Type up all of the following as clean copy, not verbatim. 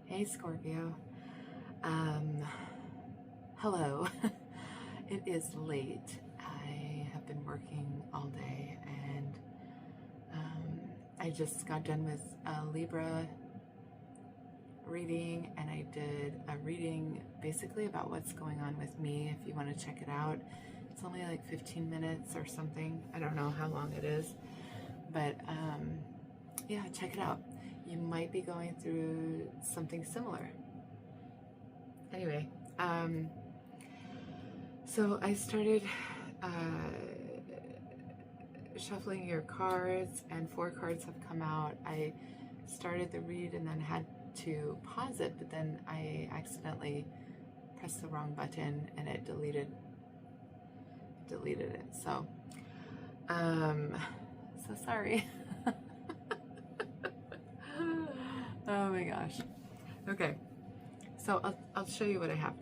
Hey Scorpio. Hello. It is late. I have been working all day and I just got done with a Libra reading, and I did a reading basically about what's going on with me. If you want to check it out, it's only like 15 minutes or something. I don't know how long it is, but yeah, check it out. You might be going through something similar. Anyway, so I started shuffling your cards, and 4 cards have come out. I started the read and then had to pause it, but then I accidentally pressed the wrong button and it deleted it. So sorry. Oh my gosh. Okay, so I'll show you what I have.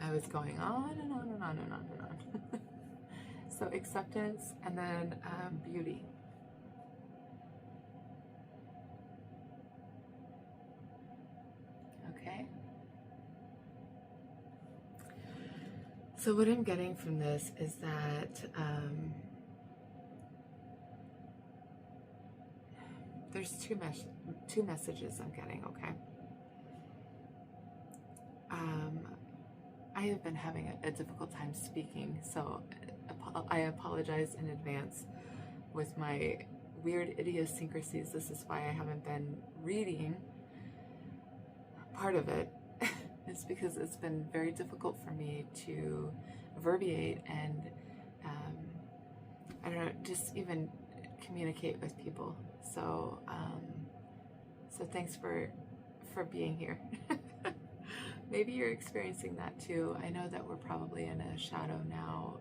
I was going on and on and on and on and on. So acceptance, and then beauty. Okay. So what I'm getting from this is that there's two messages I'm getting, okay? I have been having a difficult time speaking, so I apologize in advance with my weird idiosyncrasies. This is why I haven't been reading. Part of it is because it's been very difficult for me to verbiate and I don't know, just even communicate with people. So so thanks for being here. Maybe you're experiencing that too. I know that we're probably in a shadow now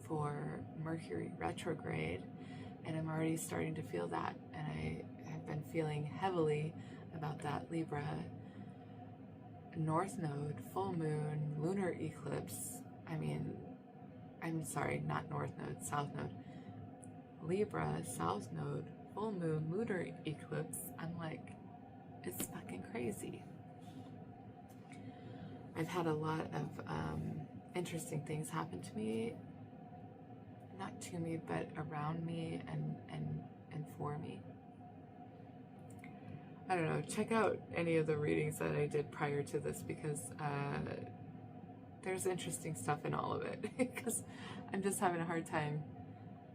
for Mercury retrograde, and I'm already starting to feel that, and I have been feeling heavily about that Libra North Node, full moon, lunar eclipse. I'm sorry, not North Node, South Node. Libra, South Node, full moon, lunar eclipse. I'm like, it's fucking crazy. I've had a lot of interesting things happen to me, not to me, but around me and for me. I don't know, check out any of the readings that I did prior to this, because there's interesting stuff in all of it, because I'm just having a hard time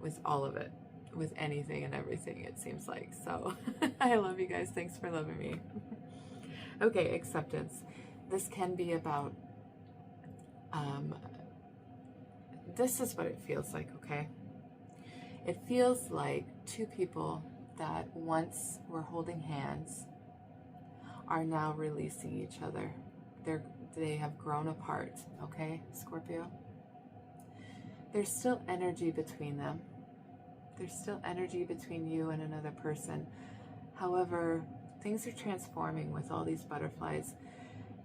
with all of it, with anything and everything, it seems like. So I love you guys. Thanks for loving me. Okay, acceptance. This can be about, this is what it feels like, okay? It feels like 2 people that once were holding hands are now releasing each other. They have grown apart, okay, Scorpio? There's still energy between them. There's still energy between you and another person. However, things are transforming with all these butterflies.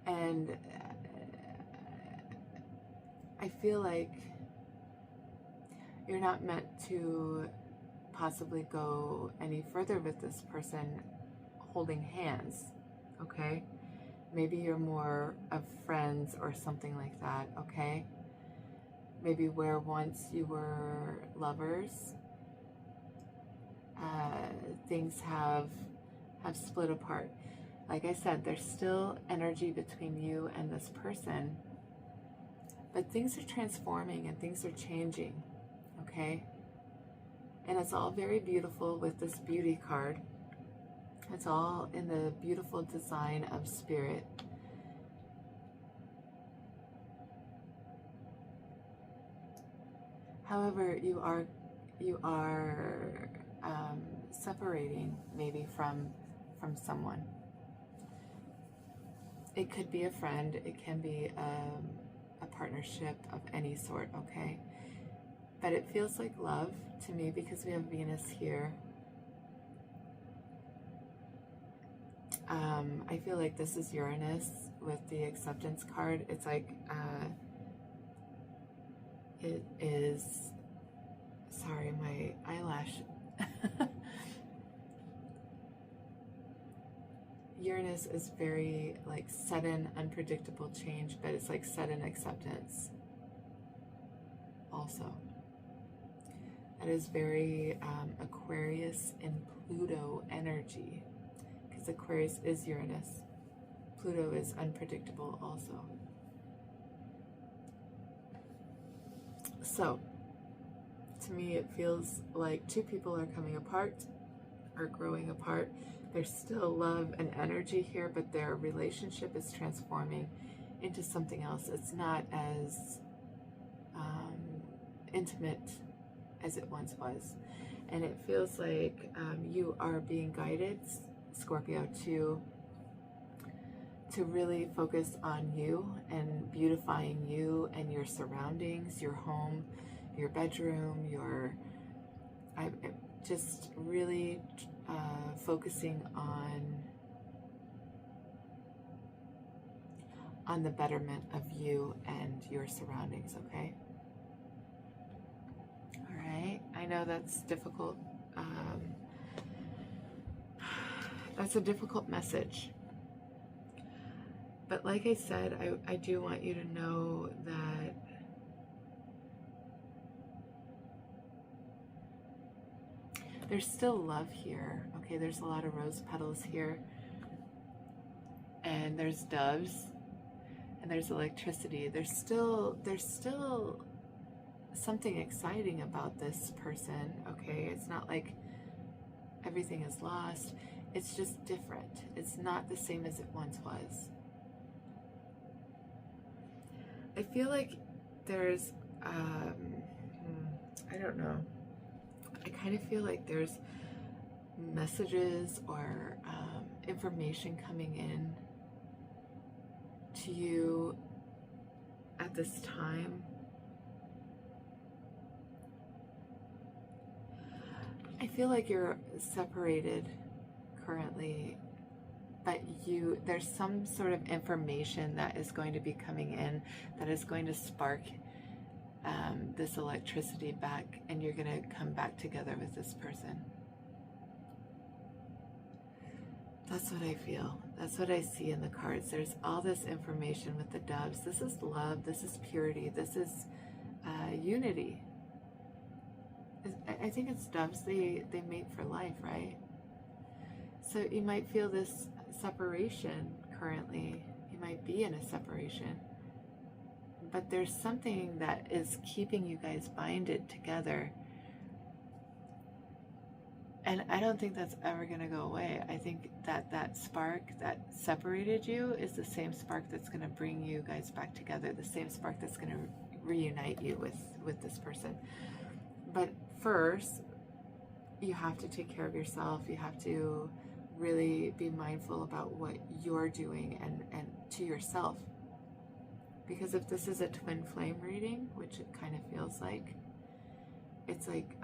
And I feel like you're not meant to possibly go any further with this person holding hands, okay? Maybe you're more of friends or something like that, okay? Maybe where once you were lovers, things have split apart. Like I said, there's still energy between you and this person, but things are transforming and things are changing, okay? And it's all very beautiful with this beauty card. It's all in the beautiful design of spirit. However, you are separating maybe from someone. It could be a friend, it can be a partnership of any sort, okay? But it feels like love to me because we have Venus here. I feel like this is Uranus with the acceptance card. It's like, it is, sorry, my eyelash. Uranus is very like sudden, unpredictable change, but it's like sudden acceptance also. That is very Aquarius and Pluto energy, because Aquarius is Uranus. Pluto is unpredictable also. So, to me, it feels like two people are coming apart, are growing apart. There's still love and energy here, but their relationship is transforming into something else. It's not as intimate as it once was. And it feels like you are being guided, Scorpio, to really focus on you and beautifying you and your surroundings, your home, your bedroom, I'm just really focusing on the betterment of you and your surroundings, okay? All right, I know that's difficult. That's a difficult message. But like I said, I do want you to know that there's still love here, okay? There's a lot of rose petals here, and there's doves, and there's electricity. There's still something exciting about this person, okay? It's not like everything is lost. It's just different. It's not the same as it once was. I feel like there's, I don't know. I kind of feel like there's messages or information coming in to you at this time. I feel like you're separated currently, but there's some sort of information that is going to be coming in that is going to spark this electricity back, and you're going to come back together with this person. That's what I feel. That's what I see in the cards. There's all this information with the doves. This is love. This is purity. This is unity. I think it's doves. They mate for life, right? So you might feel this separation currently. You might be in a separation. But there's something that is keeping you guys binded together. And I don't think that's ever going to go away. I think that spark that separated you is the same spark that's going to bring you guys back together, the same spark that's going to reunite you with this person. But first, you have to take care of yourself. You have to really be mindful about what you're doing and to yourself. Because if this is a twin flame reading, which it kind of feels like, it's like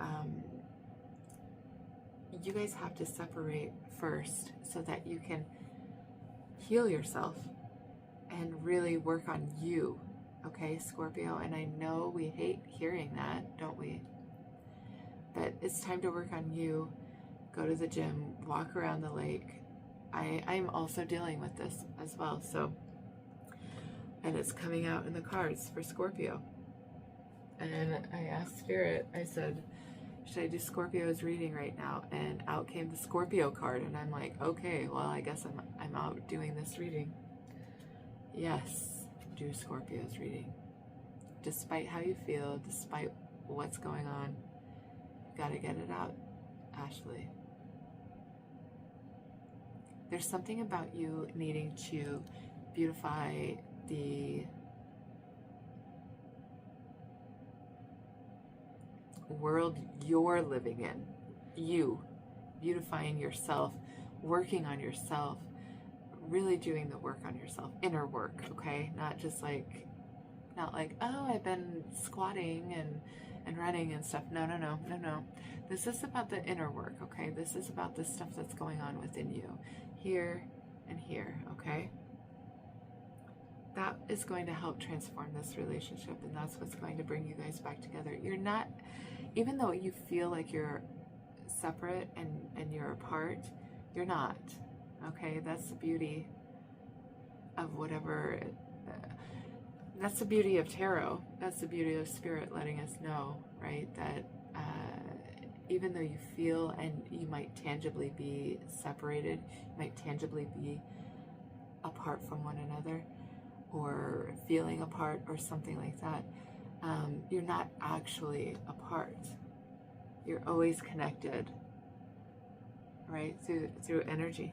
you guys have to separate first so that you can heal yourself and really work on you, okay, Scorpio? And I know we hate hearing that, don't we? But it's time to work on you. Go to the gym, walk around the lake. I'm also dealing with this as well, so, and it's coming out in the cards for Scorpio. And I asked Spirit, I said, should I do Scorpio's reading right now? And out came the Scorpio card, and I'm like, okay, well, I guess I'm out doing this reading. Yes, do Scorpio's reading. Despite how you feel, despite what's going on, you gotta get it out, Ashley. There's something about you needing to beautify the world you're living in. You beautifying yourself, working on yourself, really doing the work on yourself, inner work, okay? Not like, oh, I've been squatting and running and stuff. No. This is about the inner work, okay? This is about the stuff that's going on within you, here and here, okay? That is going to help transform this relationship, and that's what's going to bring you guys back together. You're not, even though you feel like you're separate and you're apart, you're not, Okay, that's the beauty of whatever. That's the beauty of tarot. That's the beauty of spirit letting us know, right? That even though you feel and you might tangibly be separated, you might tangibly be apart from one another, or feeling apart, or something like that, you're not actually apart. You're always connected, right? Through energy.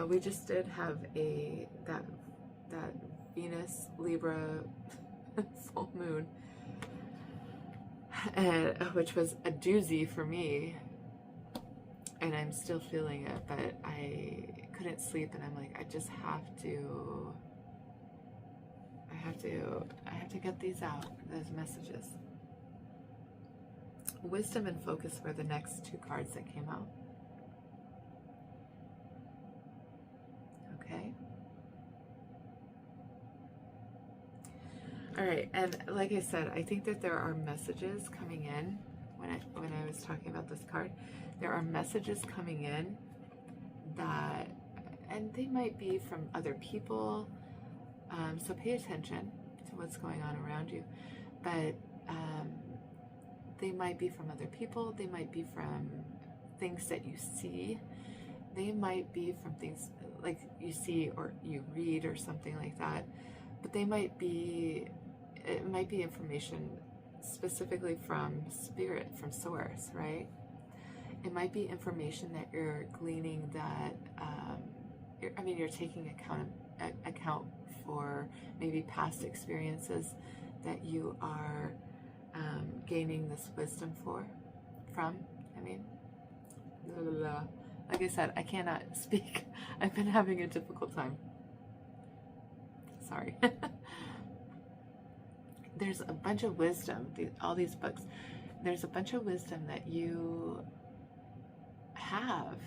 We just did have that Venus Libra full moon, and which was a doozy for me, and I'm still feeling it, but I couldn't sleep, and I'm like, I have to get these out, those messages. Wisdom and focus were the next two cards that came out. Okay. All right, and like I said, I think that there are messages coming in. When I was talking about this card, there are messages coming in that, and they might be from other people. So pay attention to what's going on around you. But they might be from other people. They might be from things that you see. They might be from things like you see or you read or something like that. But it might be information specifically from spirit, from source, right? It might be information that you're gleaning that, you're taking account for maybe past experiences that you are gaining this wisdom from. Blah, blah, blah. Like I said, I cannot speak. I've been having a difficult time. Sorry. There's a bunch of wisdom, all these books. There's a bunch of wisdom that you have,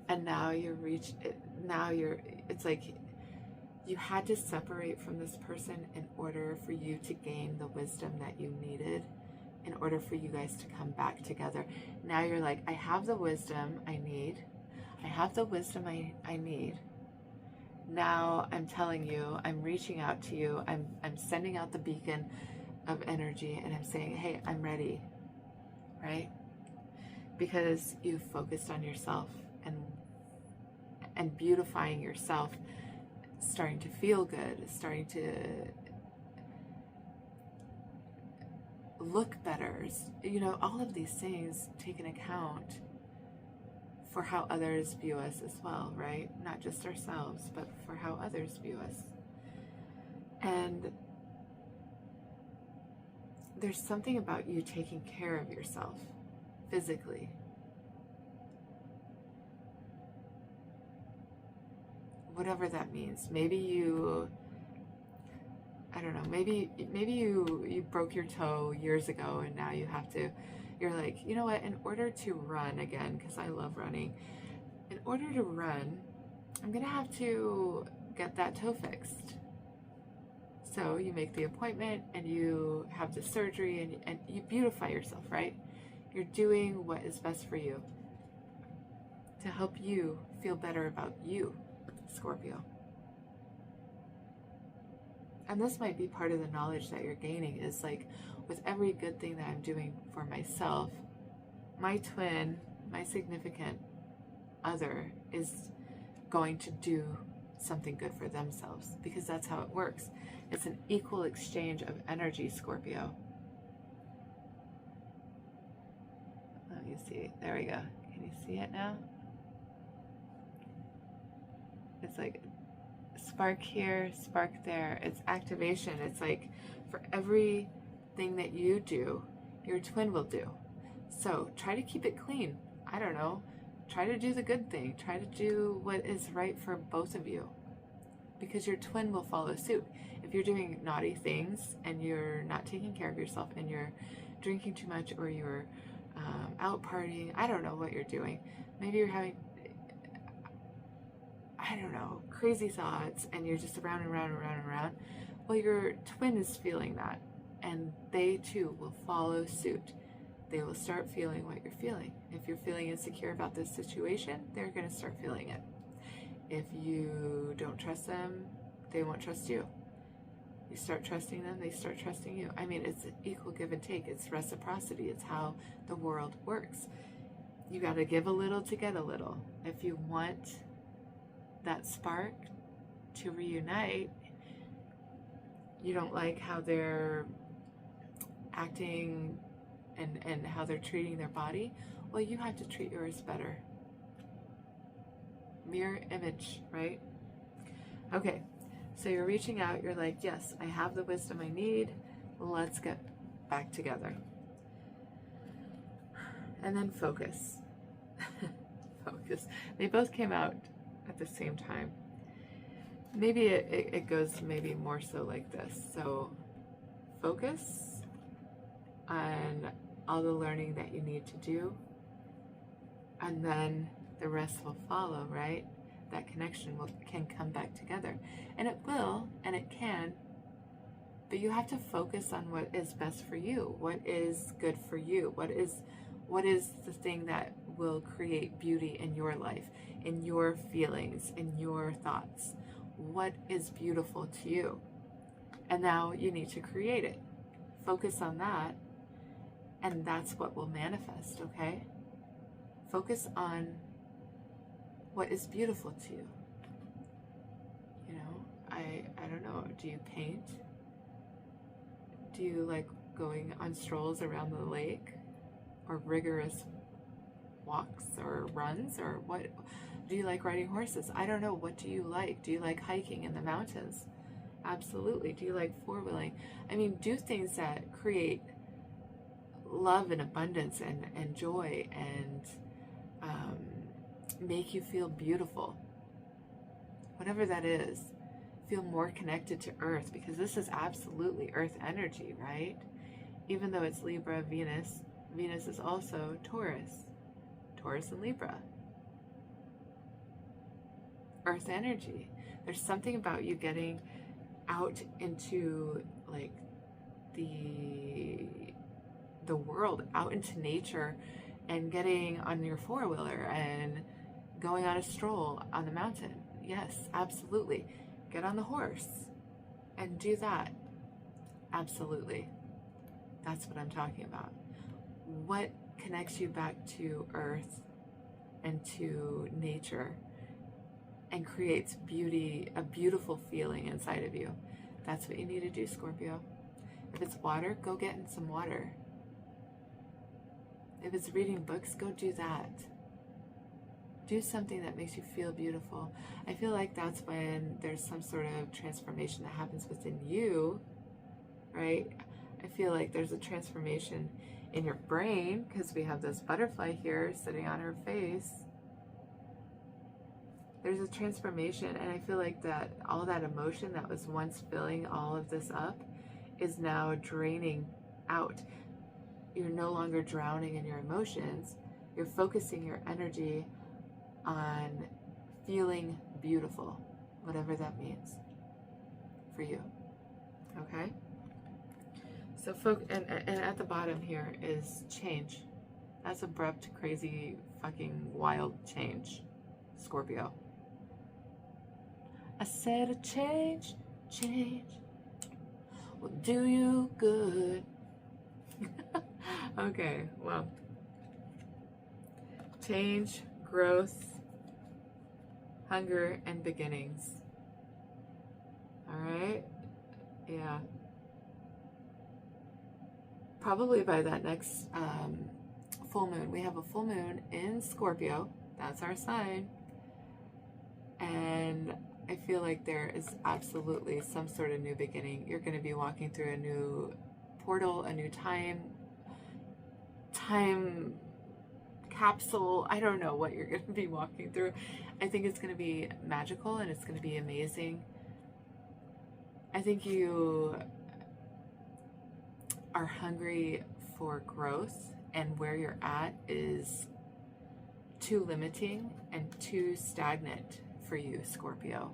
and now it's like you had to separate from this person in order for you to gain the wisdom that you needed, in order for you guys to come back together. Now you're like, I have the wisdom I need. I have the wisdom I need. Now I'm telling you, I'm reaching out to you, I'm sending out the beacon of energy, and I'm saying, hey, I'm ready, right? Because you've focused on yourself and beautifying yourself, starting to feel good, starting to look better. All of these things take an account for how others view us as well, right? Not just ourselves, but for how others view us. And there's something about you taking care of yourself physically. Whatever that means. Maybe you, I don't know, maybe you broke your toe years ago, and now you're like, you know what, in order to run again, because I love running, in order to run, I'm going to have to get that toe fixed. So you make the appointment, and you have the surgery, and you beautify yourself, right? You're doing what is best for you to help you feel better about you, Scorpio. And this might be part of the knowledge that you're gaining, is like, with every good thing that I'm doing for myself, my twin, my significant other, is going to do something good for themselves, because that's how it works. It's an equal exchange of energy, Scorpio. Let me see. There we go. Can you see it now? It's like spark here, spark there. It's activation. It's like for everything that you do, your twin will do. So try to keep it clean. I don't know. Try to do the good thing. Try to do what is right for both of you, because your twin will follow suit. If you're doing naughty things and you're not taking care of yourself, and you're drinking too much, or you're out partying, I don't know what you're doing. Maybe you're having, I don't know, crazy thoughts, and you're just around and around and around and around. Well, your twin is feeling that, and they too will follow suit. they will start feeling what you're feeling. If you're feeling insecure about this situation, they're going to start feeling it. If you don't trust them, they won't trust you. You start trusting them, they start trusting you. I mean, it's equal give and take. It's reciprocity. It's how the world works. You got to give a little to get a little. If you want that spark to reunite, you don't like how they're acting and how they're treating their body, well, you have to treat yours better. Mirror image, right? Okay, so you're reaching out, you're like, yes, I have the wisdom I need, let's get back together. And then focus. Focus. They both came out at the same time. Maybe it goes maybe more so like this. So focus on all the learning that you need to do, and then the rest will follow, right? That connection can come back together. And it will, and it can, but you have to focus on what is best for you, what is good for you, what is the thing that will create beauty in your life, in your feelings, in your thoughts. What is beautiful to you? And now you need to create it. Focus on that, and that's what will manifest, okay? Focus on what is beautiful to you. You know, I don't know, do you paint? Do you like going on strolls around the lake? Or rigorous walks or runs? Or what? Do you like riding horses? I don't know. What do you like? Do you like hiking in the mountains? Absolutely. Do you like four-wheeling? I mean, do things that create love and abundance and joy and make you feel beautiful. Whatever that is, feel more connected to Earth, because this is absolutely Earth energy, right? Even though it's Libra, Venus is also Taurus and Libra. Earth energy. There's something about you getting out into like the world, out into nature, and getting on your four-wheeler and going on a stroll on the mountain. Yes, absolutely. Get on the horse and do that. Absolutely. That's what I'm talking about. What connects you back to Earth and to nature and creates beauty, a beautiful feeling inside of you? That's what you need to do, Scorpio. If it's water, go get in some water. If it's reading books, go do that. Do something that makes you feel beautiful. I feel like that's when there's some sort of transformation that happens within you, right? I feel like there's a transformation in your brain, because we have this butterfly here sitting on her face. There's a transformation, and I feel like that all that emotion that was once filling all of this up is now draining out. You're no longer drowning in your emotions. You're focusing your energy on feeling beautiful, whatever that means for you. Okay? So, and at the bottom here is change. That's abrupt, crazy, fucking wild change, Scorpio. I said a change will do you good. Okay, well, change, growth, hunger, and beginnings. All right? Yeah. Probably by that next full moon. We have a full moon in Scorpio. That's our sign. And I feel like there is absolutely some sort of new beginning. You're going to be walking through a new portal, a new time capsule. I don't know what you're going to be walking through. I think it's going to be magical and it's going to be amazing. I think you are hungry for growth, and where you're at is too limiting and too stagnant for you, Scorpio.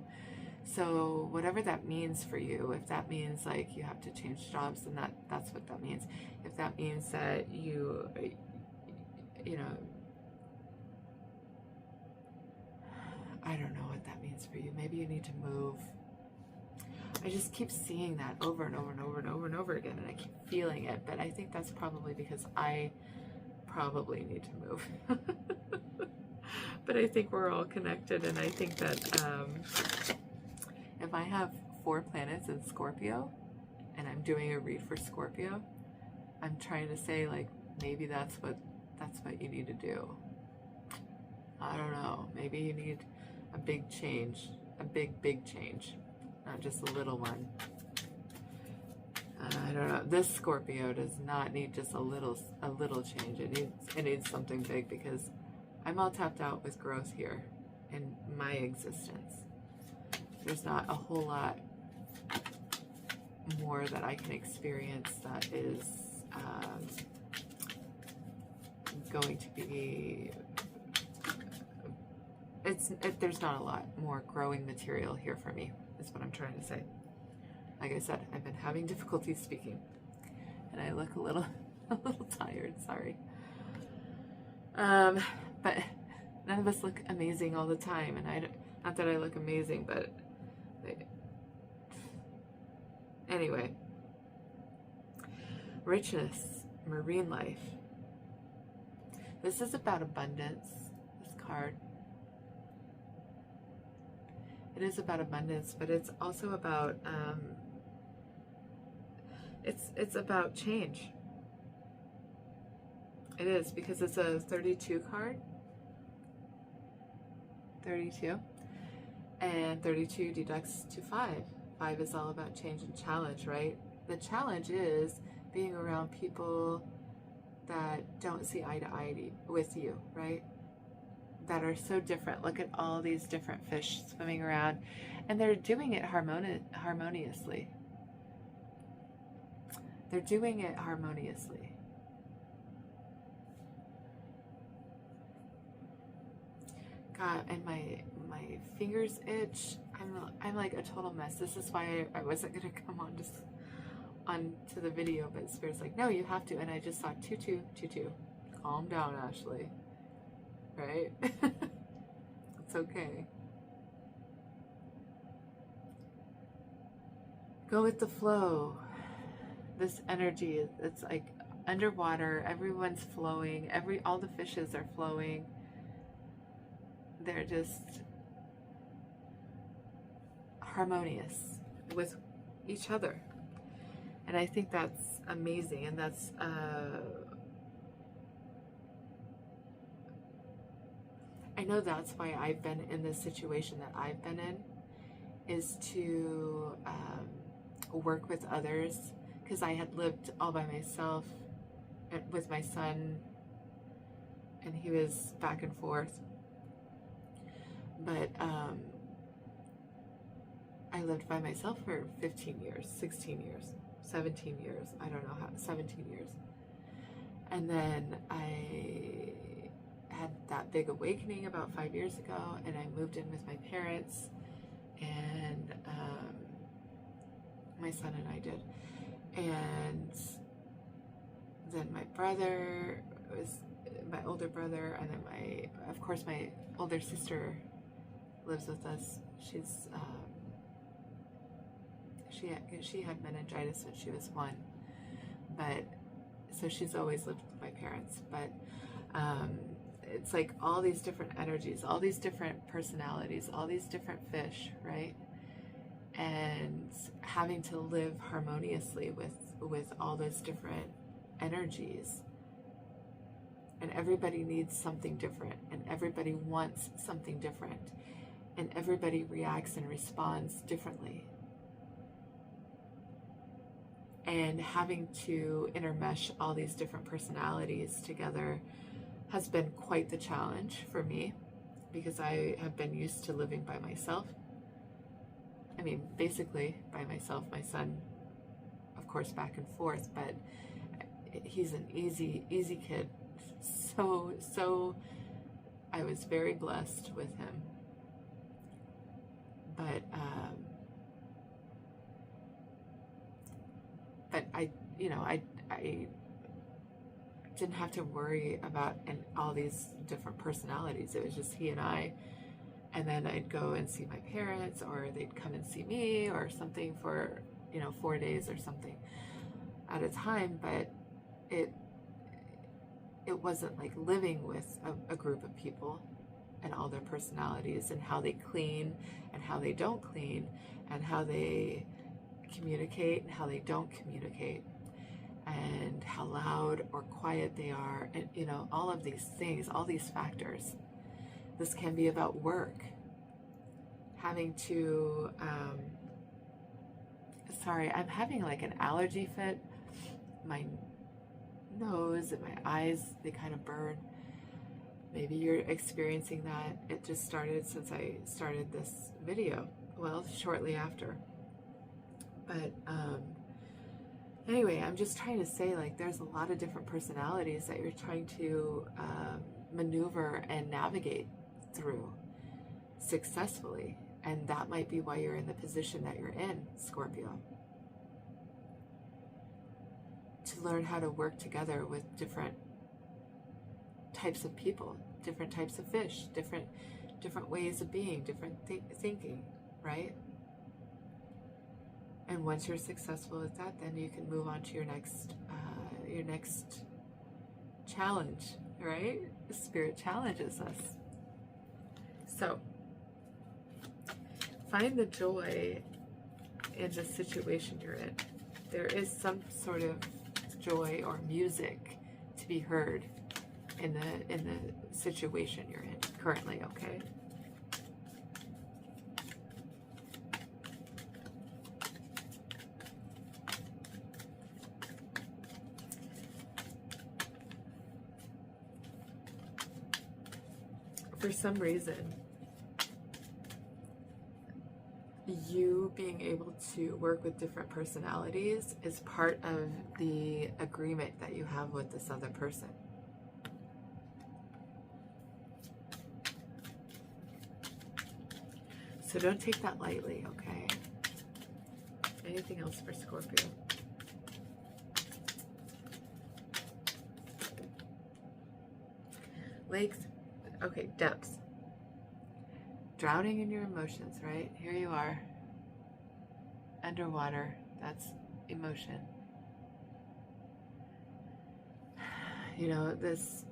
So whatever that means for you, if that means like you have to change jobs, then that's what that means. If that means that you know, I don't know what that means for you. Maybe you need to move. I just keep seeing that over and over and over and over and over again, and I keep feeling it, but I think that's probably because I probably need to move. But I think we're all connected, and I think that if I have 4 planets in Scorpio, and I'm doing a read for Scorpio, I'm trying to say, like, maybe that's what you need to do. I don't know. Maybe you need a big change, a big change, not just a little one. I don't know. This Scorpio does not need just a little change. It needs something big, because I'm all tapped out with growth here in my existence. There's not a whole lot more that I can experience that is going to be, there's not a lot more growing material here for me, is what I'm trying to say. Like I said, I've been having difficulty speaking, and I look a little tired, sorry. But none of us look amazing all the time, and not that I look amazing, but anyway. Richness, marine life. This is about abundance, this card. It is about abundance, but it's also about, it's about change. It is, because it's a 32 card. 32. And 32 deducts to 5. 5 is all about change and challenge, right? The challenge is being around people that don't see eye to eye with you, right? That are so different. Look at all these different fish swimming around, and they're doing it harmoniously. They're doing it harmoniously. God, and my fingers itch. I'm like a total mess. This is why I wasn't gonna come on to the video, but Spirit's like, no, you have to. And I just saw 2222. Calm down, Ashley. Right? It's okay. Go with the flow. This energy, it's like underwater. Everyone's flowing. All the fishes are flowing. They're just harmonious with each other. And I think that's amazing. And that's I know that's why I've been in this situation that I've been in, is to work with others, because I had lived all by myself with my son, and he was back and forth. But I lived by myself for 15 years, 16 years, 17 years, I don't know how, 17 years. And then I had that big awakening about 5 years ago, and I moved in with my parents, and my son and I did. And then my brother was my older brother, and then of course my older sister lives with us. She had meningitis when she was 1, but so she's always lived with my parents. But it's like all these different energies, all these different personalities, all these different fish, right? And having to live harmoniously with all those different energies. And everybody needs something different, and everybody wants something different, and everybody reacts and responds differently. And having to intermesh all these different personalities together has been quite the challenge for me, because I have been used to living by myself. I mean, basically by myself. My son, of course, back and forth, but he's an easy kid. So I was very blessed with him. but I, you know, I didn't have to worry about all these different personalities. It was just he and I. And then I'd go and see my parents, or they'd come and see me or something for, 4 days or something at a time. But it wasn't like living with a group of people and all their personalities and how they clean and how they don't clean and how they communicate and how they don't communicate and how loud or quiet they are, and all of these things, all these factors. This can be about work, having to, sorry, I'm having like an allergy fit. My nose and my eyes, they kind of burn. Maybe you're experiencing that. It just started since I started this video, well, shortly after. But anyway, I'm just trying to say, like, there's a lot of different personalities that you're trying to maneuver and navigate through successfully, and that might be why you're in the position that you're in, Scorpio. To learn how to work together with different types of people, different types of fish, different ways of being, different thinking, right? And once you're successful at that, then you can move on to your next challenge, right? Spirit challenges us. So, find the joy in the situation you're in. There is some sort of joy or music to be heard in the situation you're in currently, okay? For some reason, you being able to work with different personalities is part of the agreement that you have with this other person. So don't take that lightly, okay? Anything else for Scorpio? Lakes, okay, depths. Drowning in your emotions, right? Here you are, underwater. That's emotion. This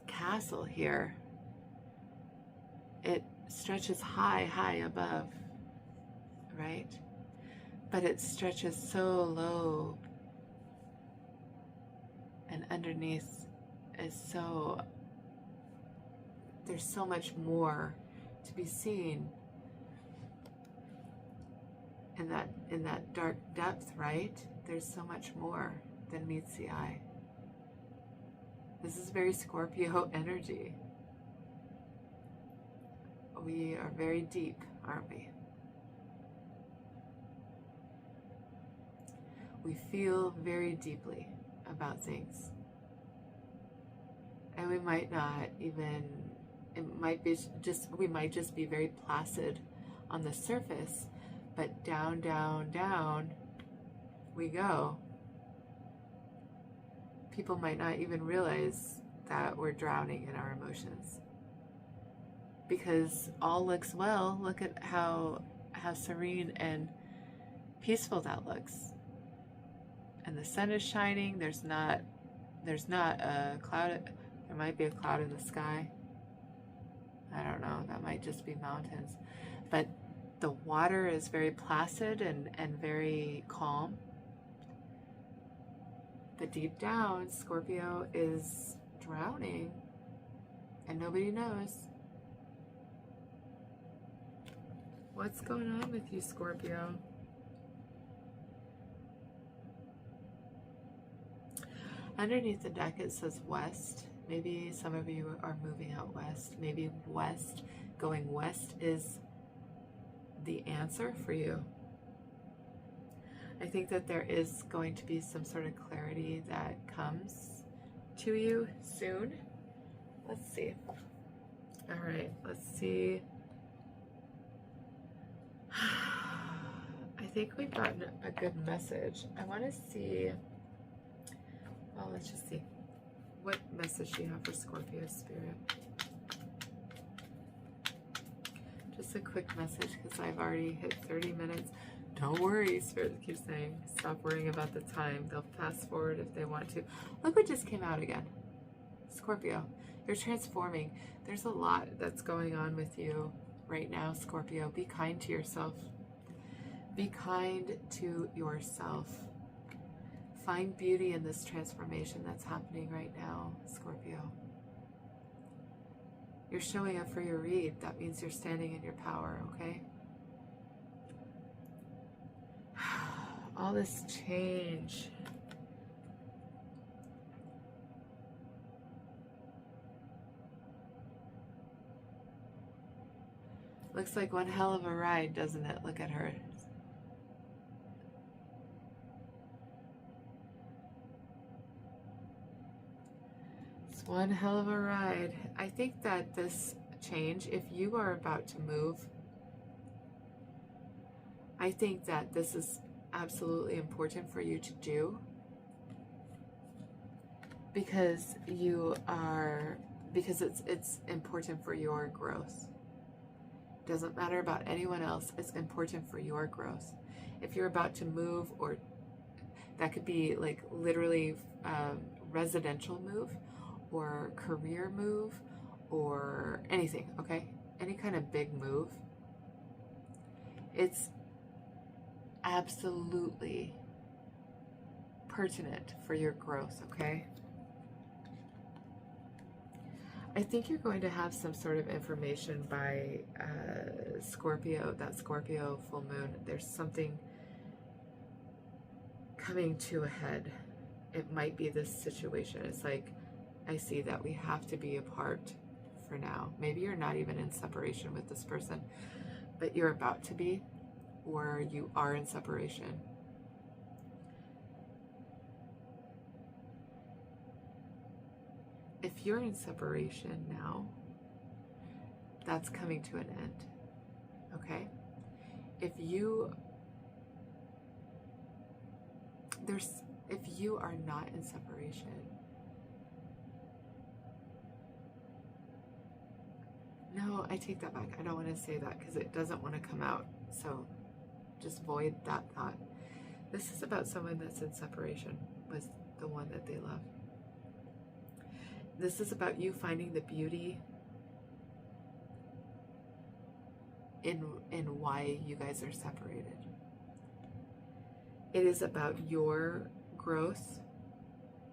castle here, it stretches high above, right? But it stretches so low, and underneath is there's so much more to be seen in that dark depth, right? There's so much more than meets the eye. This is very Scorpio energy. We are very deep, aren't we? We feel very deeply about things. And we might not even, we might just be very placid on the surface, but down, down, down we go. People might not even realize that we're drowning in our emotions, because all looks well. Look at how serene and peaceful that looks. And the sun is shining. There's not a cloud. There might be a cloud in the sky. I don't know. That might just be mountains. But the water is very placid and very calm. But deep down, Scorpio is drowning, and nobody knows. What's going on with you, Scorpio? Underneath the deck it says west. Maybe some of you are moving out west. Maybe west, going west is the answer for you. I think that there is going to be some sort of clarity that comes to you soon. Let's see. All right, let's see think we've gotten a good message. I want to see, well, let's just see. What message do you have for Scorpio Spirit? Just a quick message because I've already hit 30 minutes. Don't worry, Spirit keeps saying. Stop worrying about the time. They'll fast forward if they want to. Look what just came out again. Scorpio, you're transforming. There's a lot that's going on with you right now, Scorpio. Be kind to yourself. Be kind to yourself. Find beauty in this transformation that's happening right now, Scorpio. You're showing up for your read. That means you're standing in your power, okay? All this change. Looks like one hell of a ride, doesn't it? Look at her. It's one hell of a ride. I think that this change, if you are about to move, I think that this is absolutely important for you to do because it's important for your growth. Doesn't matter about anyone else. It's important for your growth. If you're about to move, or that could be like literally residential move or career move or anything, okay? Any kind of big move. It's absolutely pertinent for your growth, okay? I think you're going to have some sort of information by Scorpio, that Scorpio full moon. There's something coming to a head. It might be this situation. It's like, I see that we have to be apart for now. Maybe you're not even in separation with this person, but you're about to be, or you are in separation. If you're in separation now, that's coming to an end, okay? If you are not in separation, no, I take that back. I don't want to say that because it doesn't want to come out. So just void that thought. This is about someone that's in separation with the one that they love. This is about you finding the beauty in why you guys are separated. It is about your growth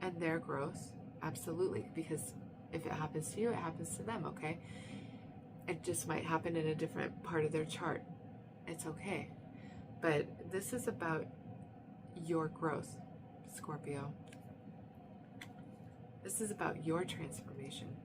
and their growth, absolutely, because if it happens to you, it happens to them, okay? It just might happen in a different part of their chart. It's okay. But this is about your growth, Scorpio. This is about your transformation.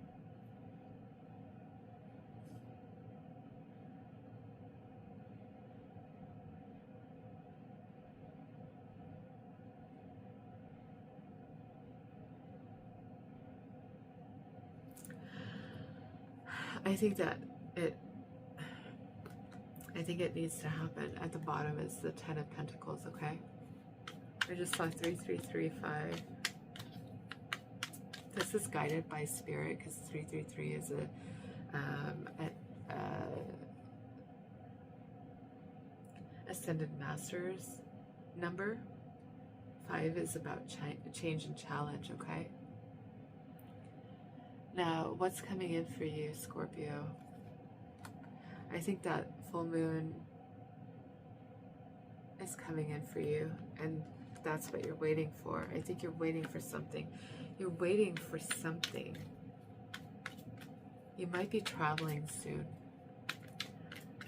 I think it needs to happen. At the bottom is the 10 of Pentacles, okay? I just saw 3335. This is guided by spirit because 333 is a ascended master's number. 5 is about change and challenge, okay? Now, what's coming in for you, Scorpio? I think that full moon is coming in for you, and that's what you're waiting for. I think you're waiting for something. You're waiting for something. You might be traveling soon.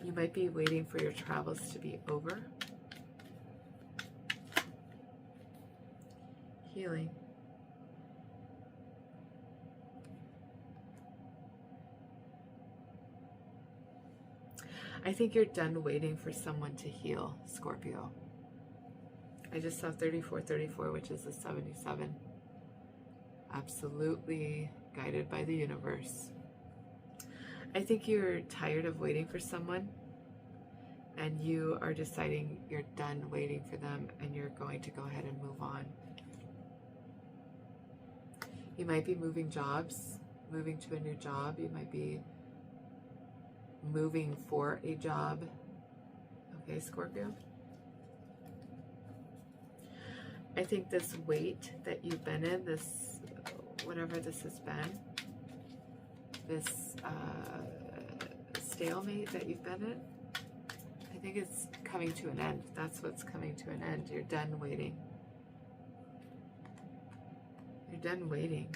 You might be waiting for your travels to be over. Healing. I think you're done waiting for someone to heal, Scorpio. I just saw 3434, which is a 77. Absolutely guided by the universe. I think you're tired of waiting for someone. and you are deciding you're done waiting for them and you're going to go ahead and move on. You might be moving jobs, moving to a new job. You might be moving for a job. Okay, Scorpio. I think this wait that you've been in, this, whatever this has been, this stalemate that you've been in, I think it's coming to an end. That's what's coming to an end. You're done waiting. You're done waiting.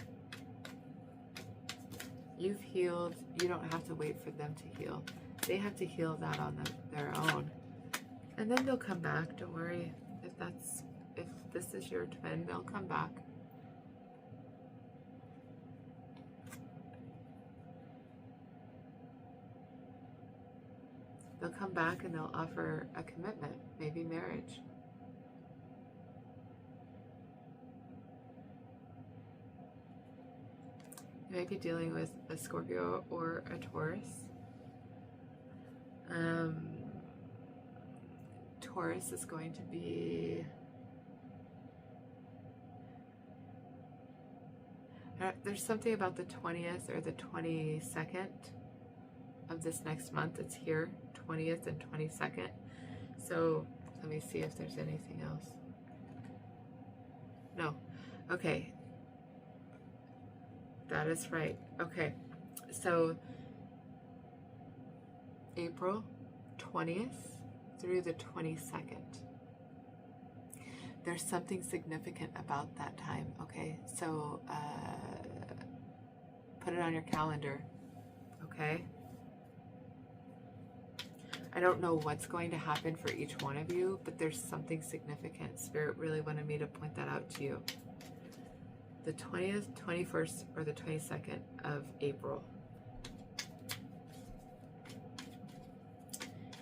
You've healed. You don't have to wait for them to heal. They have to heal that on their own. And then they'll come back. Don't worry. If this is your twin, they'll come back. They'll come back and they'll offer a commitment, maybe marriage. You might be dealing with a Scorpio or a Taurus. Taurus is going to be... There's something about the 20th or the 22nd of this next month. It's here, 20th and 22nd. So let me see if there's anything else. No. Okay. That is right. Okay. So April 20th through the 22nd. There's something significant about that time, okay? So put it on your calendar, okay? I don't know what's going to happen for each one of you, but there's something significant. Spirit really wanted me to point that out to you. The 20th, 21st, or the 22nd of April.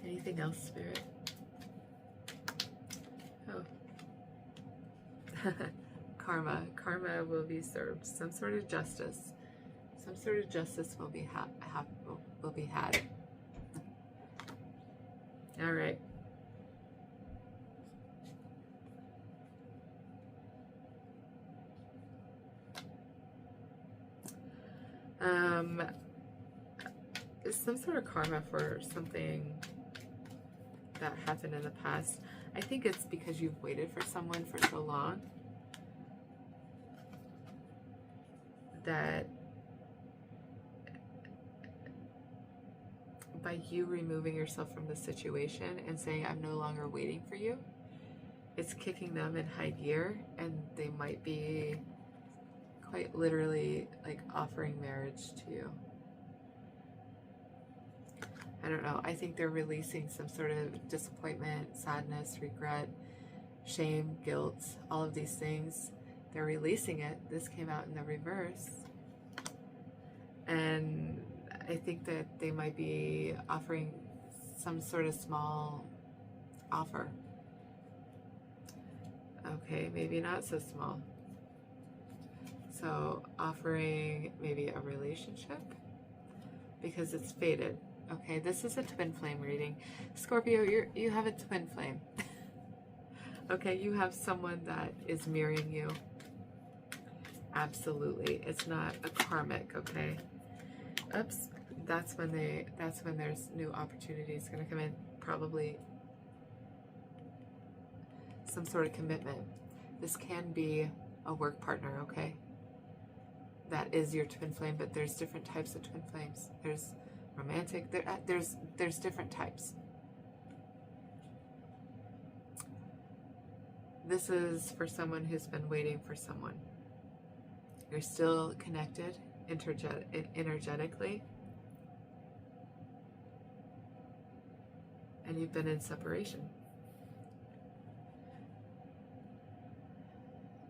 Anything else, Spirit? Oh. Karma. Karma will be served. Some sort of justice. Some sort of justice will be had. All right. Some sort of karma for something that happened in the past. I think it's because you've waited for someone for so long that by you removing yourself from the situation and saying, I'm no longer waiting for you, it's kicking them in high gear, and they might be quite literally like offering marriage to you. I don't know. I think they're releasing some sort of disappointment, sadness, regret, shame, guilt, all of these things. They're releasing it. This came out in the reverse. And I think that they might be offering some sort of small offer. Okay, maybe not so small. So offering maybe a relationship because it's faded. Okay, this is a twin flame reading. Scorpio, you have a twin flame. Okay, you have someone that is mirroring you. Absolutely. It's not a karmic, okay? Oops. That's when there's new opportunities going to come in. Probably some sort of commitment. This can be a work partner, okay? That is your twin flame, but there's different types of twin flames. There's romantic, there's different types. This is for someone who's been waiting for someone. You're still connected energetically, and you've been in separation.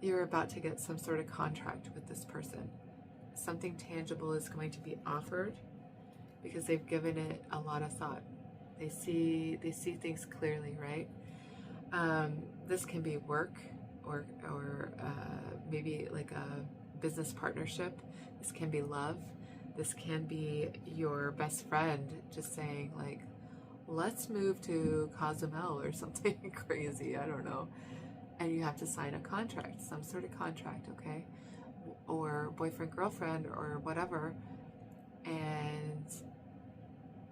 You're about to get some sort of contract with this person. Something tangible is going to be offered because they've given it a lot of thought. They see things clearly, right? This can be work or maybe like a business partnership. This can be love. This can be your best friend just saying like, let's move to Cozumel or something crazy, I don't know. And you have to sign a contract, some sort of contract, okay? Or boyfriend, girlfriend, or whatever, and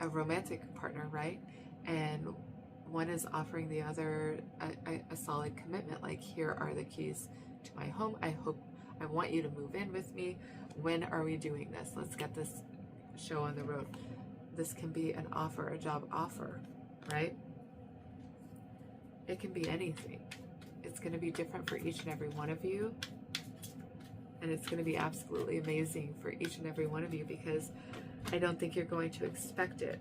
a romantic partner, right? And one is offering the other a solid commitment, like, here are the keys to my home. I want you to move in with me. When are we doing this? Let's get this show on the road. This can be an offer, a job offer, right? It can be anything. It's going to be different for each and every one of you. And it's going to be absolutely amazing for each and every one of you, because I don't think you're going to expect it.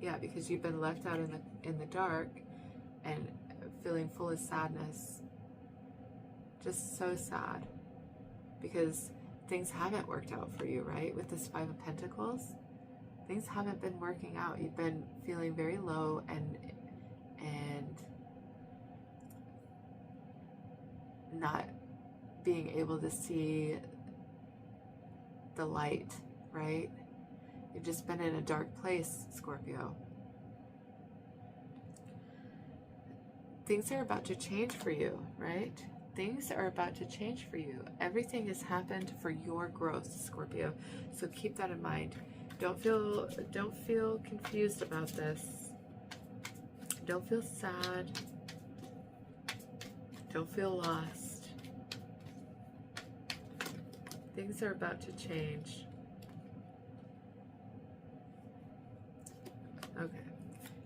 Yeah, because you've been left out in the dark and feeling full of sadness. Just so sad. Because things haven't worked out for you, right? With this Five of Pentacles, things haven't been working out. You've been feeling very low and not being able to see the light, right? You've just been in a dark place, Scorpio. Things are about to change for you, right? Things are about to change for you. Everything has happened for your growth, Scorpio. So keep that in mind. Don't feel confused about this. Don't feel sad. Don't feel lost. Things are about to change. Okay.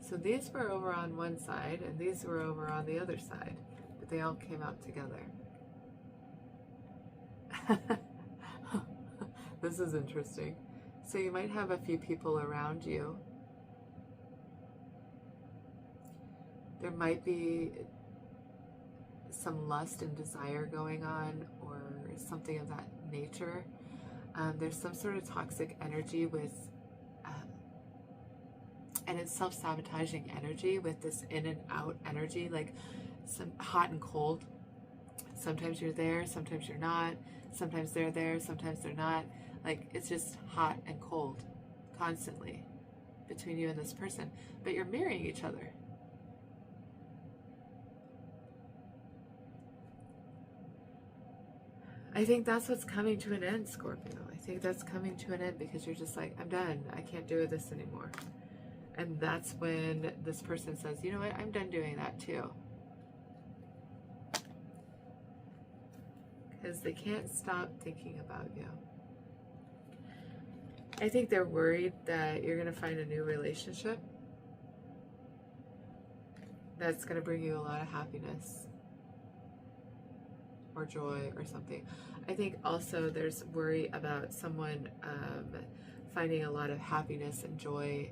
So these were over on one side and these were over on the other side, but they all came out together. This is interesting. So you might have a few people around you. There might be some lust and desire going on, or something of that nature. There's some sort of toxic energy with, and it's self-sabotaging energy with this in and out energy, like some hot and cold. Sometimes you're there, sometimes you're not. Sometimes they're there, sometimes they're not. Like, it's just hot and cold constantly between you and this person, but you're mirroring each other. I think that's what's coming to an end, Scorpio. I think that's coming to an end because you're just like, I'm done. I can't do this anymore. And that's when this person says, you know what? I'm done doing that too. Because they can't stop thinking about you. I think they're worried that you're going to find a new relationship that's going to bring you a lot of happiness or joy or something. I think also there's worry about someone finding a lot of happiness and joy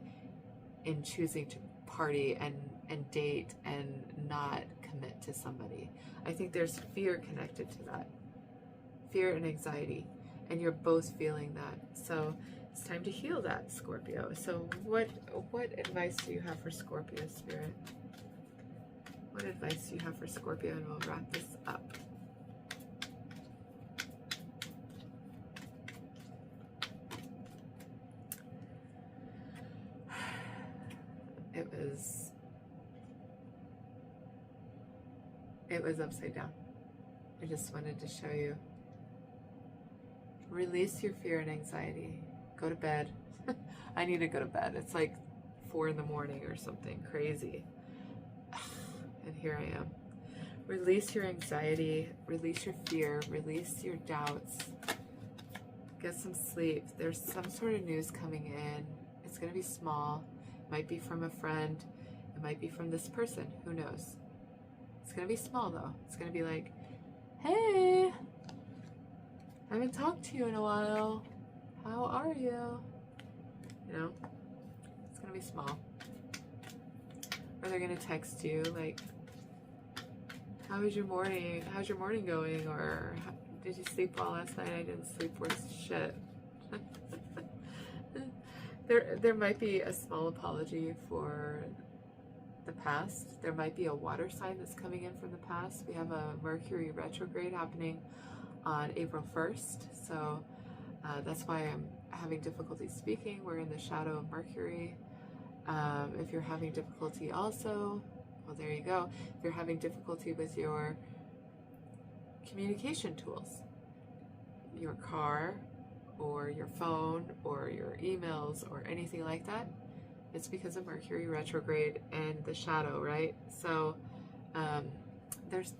in choosing to party and date and not commit to somebody. I think there's fear connected to that. Fear and anxiety. And you're both feeling that. So it's time to heal that, Scorpio. So what advice do you have for Scorpio, Spirit? What advice do you have for Scorpio? And we'll wrap this up. It was upside down. I just wanted to show you. Release your fear and anxiety. Go to bed. I need to go to bed. It's like 4 in the morning or something crazy. And here I am. Release your anxiety. Release your fear. Release your doubts. Get some sleep. There's some sort of news coming in. It's going to be small. It might be from a friend. It might be from this person. Who knows? It's going to be small though. It's going to be like, hey, I haven't talked to you in a while. How are you? You know, it's going to be small. Or they're going to text you like, how was your morning? How's your morning going? Or did you sleep well last night? I didn't sleep worth shit. There might be a small apology for the past. There might be a water sign that's coming in from the past. We have a Mercury retrograde happening on April 1st. So that's why I'm having difficulty speaking. We're in the shadow of Mercury. If you're having difficulty also, well, there you go. If you're having difficulty with your communication tools, your car or your phone or your emails or anything like that, it's because of Mercury retrograde and the shadow, right? So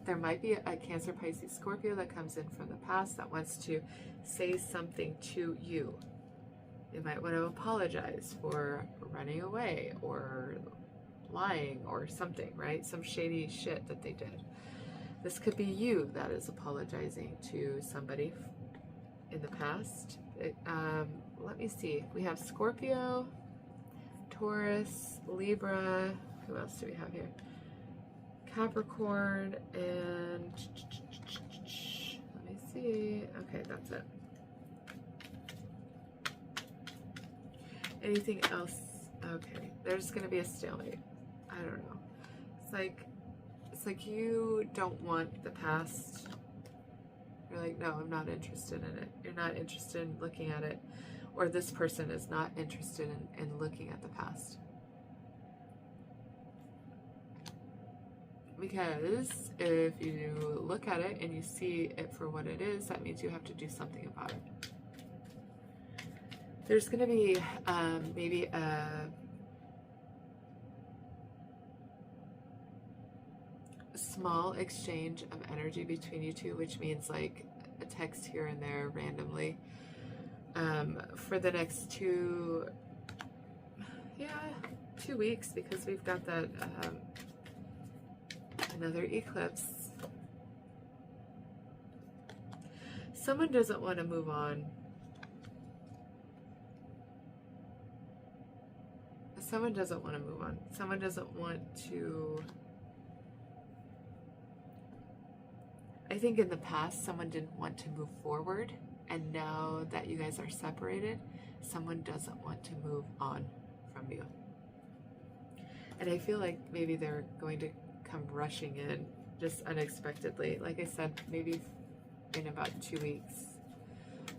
there might be a Cancer, Pisces, Scorpio that comes in from the past that wants to say something to you. They might want to apologize for running away or lying or something, right? Some shady shit that they did. This could be you that is apologizing to somebody in the past. Let me see. We have Scorpio, Taurus, Libra. Who else do we have here? Capricorn, and let me see. Okay, that's it. Anything else? Okay, there's gonna be a stalemate. I don't know. It's like you don't want the past. You're like, no, I'm not interested in it. You're not interested in looking at it, or this person is not interested in looking at the past. Because if you look at it and you see it for what it is, that means you have to do something about it. There's going to be maybe a small exchange of energy between you two, which means like a text here and there randomly for the next 2 weeks, because we've got that another eclipse. Someone doesn't want to move on. Someone doesn't want to move on. Someone doesn't want to... I think in the past, someone didn't want to move forward. And now that you guys are separated, someone doesn't want to move on from you. And I feel like maybe they're going to come rushing in just unexpectedly. Like I said, maybe in about 2 weeks.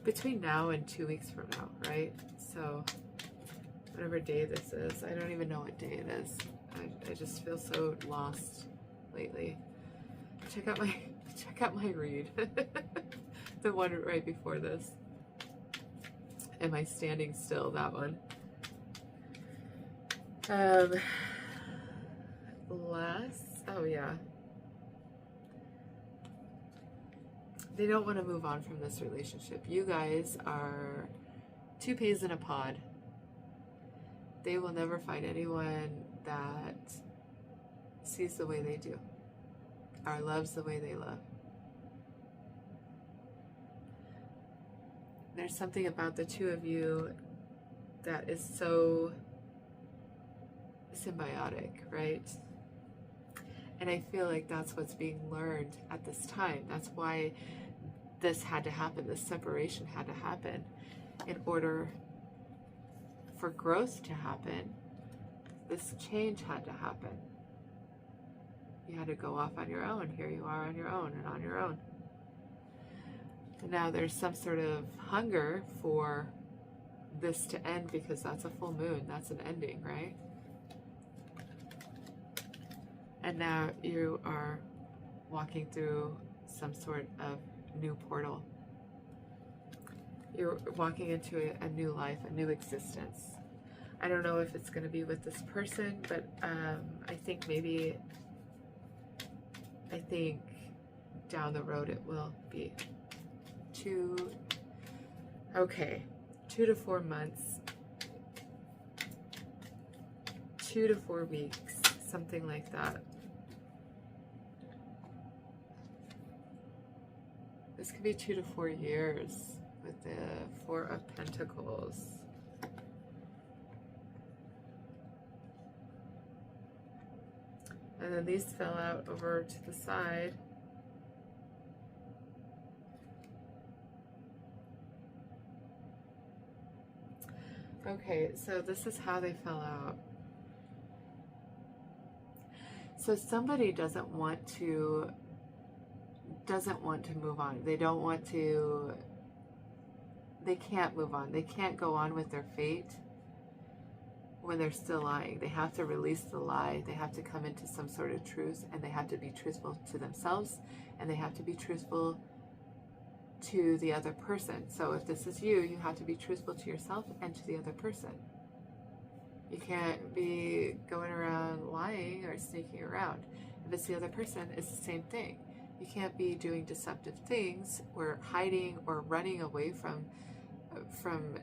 Between now and 2 weeks from now, right? So... whatever day this is. I don't even know what day it is. I just feel so lost lately. Check out my read. The one right before this. Am I standing still? That one. Oh yeah. They don't want to move on from this relationship. You guys are 2 peas in a pod. They will never find anyone that sees the way they do, or loves the way they love. There's something about the two of you that is so symbiotic, right? And I feel like that's what's being learned at this time. That's why this had to happen. This separation had to happen in order for growth to happen. This change had to happen. You had to go off on your own. Here you are on your own and on your own. And now there's some sort of hunger for this to end, because that's a full moon. That's an ending, right? And now you are walking through some sort of new portal. You're walking into a new life, a new existence. I don't know if it's going to be with this person, but I think down the road it will be. 2 to 4 months, 2 to 4 weeks, something like that. This could be 2 to 4 years with the 4 of Pentacles. And then these fell out over to the side. Okay, so this is how they fell out. So somebody doesn't want to move on. They don't want to, they can't move on. They can't go on with their fate when they're still lying. They have to release the lie. They have to come into some sort of truth, and they have to be truthful to themselves, and they have to be truthful to the other person. So if this is you, you have to be truthful to yourself and to the other person. You can't be going around lying or sneaking around. If it's the other person, it's the same thing. You can't be doing deceptive things or hiding or running away from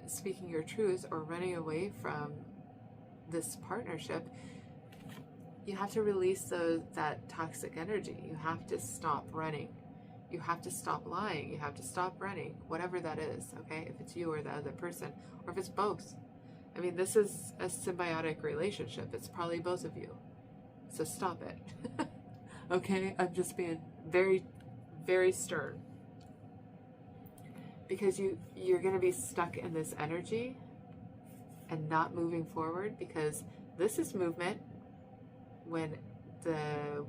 speaking your truth or running away from this partnership. You have to release that toxic energy. You have to stop running. You have to stop lying. You have to stop running, whatever that is, okay? If it's you or the other person, or if it's both. I mean, this is a symbiotic relationship. It's probably both of you. So stop it. Okay? I'm just being very, very stern. Because you're going to be stuck in this energy and not moving forward, because this is movement when the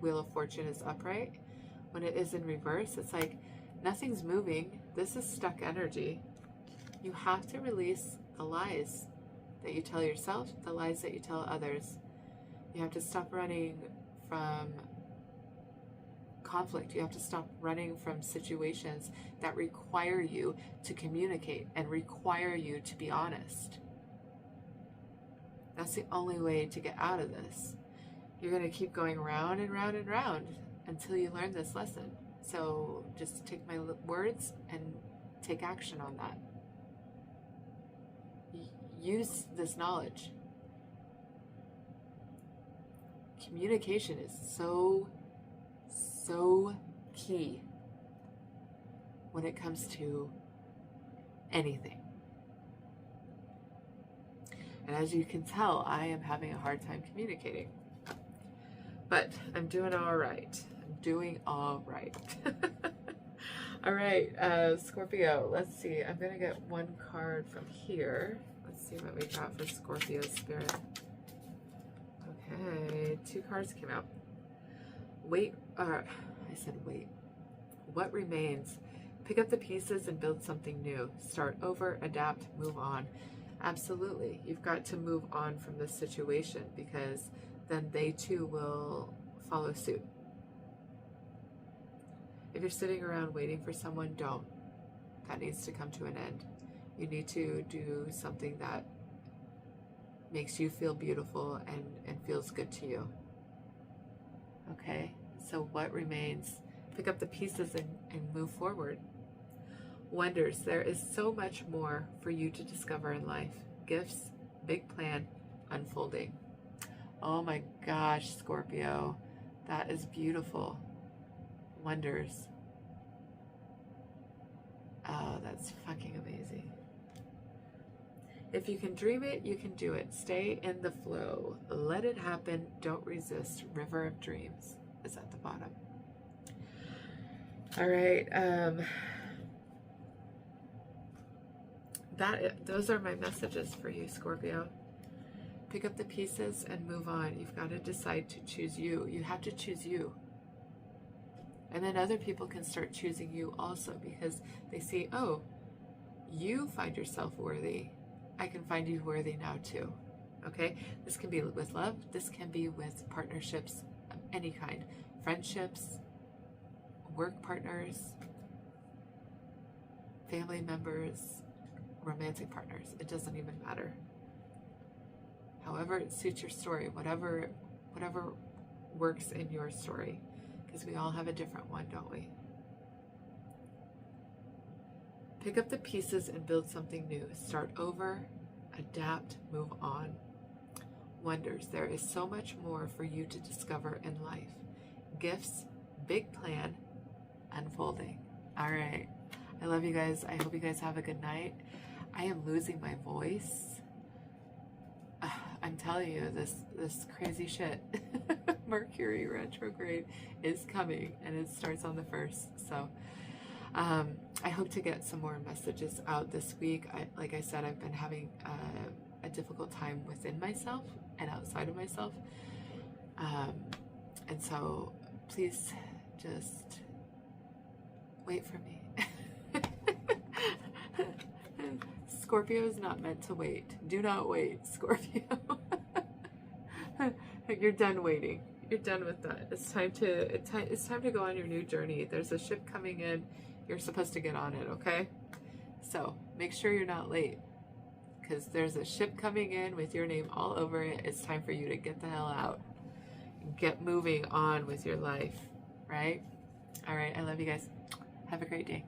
Wheel of Fortune is upright. When it is in reverse, it's like nothing's moving. This is stuck energy. You have to release the lies that you tell yourself, the lies that you tell others. You have to stop running from conflict. You have to stop running from situations that require you to communicate and require you to be honest. That's the only way to get out of this. You're going to keep going round and round and round until you learn this lesson. So just take my words and take action on that. Use this knowledge. Communication is so key when it comes to anything. And as you can tell, I am having a hard time communicating. But I'm doing all right. I'm doing all right. All right, Scorpio, let's see. I'm going to get one card from here. Let's see what we got for Scorpio Spirit. Okay, 2 cards came out. Wait, I said wait. What remains? Pick up the pieces and build something new. Start over, adapt, move on. Absolutely. You've got to move on from this situation, because then they too will follow suit. If you're sitting around waiting for someone, don't. That needs to come to an end. You need to do something that makes you feel beautiful and feels good to you. Okay? So what remains? Pick up the pieces and move forward. Wonders. There is so much more for you to discover in life. Gifts, big plan, unfolding. Oh my gosh, Scorpio. That is beautiful. Wonders. Oh, that's fucking amazing. If you can dream it, you can do it. Stay in the flow. Let it happen. Don't resist. River of Dreams is at the bottom. All right. Those are my messages for you, Scorpio. Pick up the pieces and move on. You've got to decide to choose you. You have to choose you. And then other people can start choosing you also, because they see, oh, you find yourself worthy. I can find you worthy now too. Okay? This can be with love. This can be with partnerships of any kind. Friendships, work partners, family members, romantic partners. It doesn't even matter. However it suits your story, whatever works in your story, because we all have a different one, don't we? Pick up the pieces and build something new. Start over, adapt, move on. Wonders. There is so much more for you to discover in life. Gifts, big plan, unfolding. All right. I love you guys. I hope you guys have a good night. I am losing my voice. I'm telling you, this crazy shit. Mercury retrograde is coming, and it starts on the 1st. So I hope to get some more messages out this week. Like I said, I've been having a difficult time within myself and outside of myself. And so please just wait for me. Scorpio is not meant to wait. Do not wait, Scorpio. You're done waiting. You're done with that. It's time to go on your new journey. There's a ship coming in. You're supposed to get on it, okay? So make sure you're not late, because there's a ship coming in with your name all over it. It's time for you to get the hell out. Get moving on with your life, right? All right, I love you guys. Have a great day.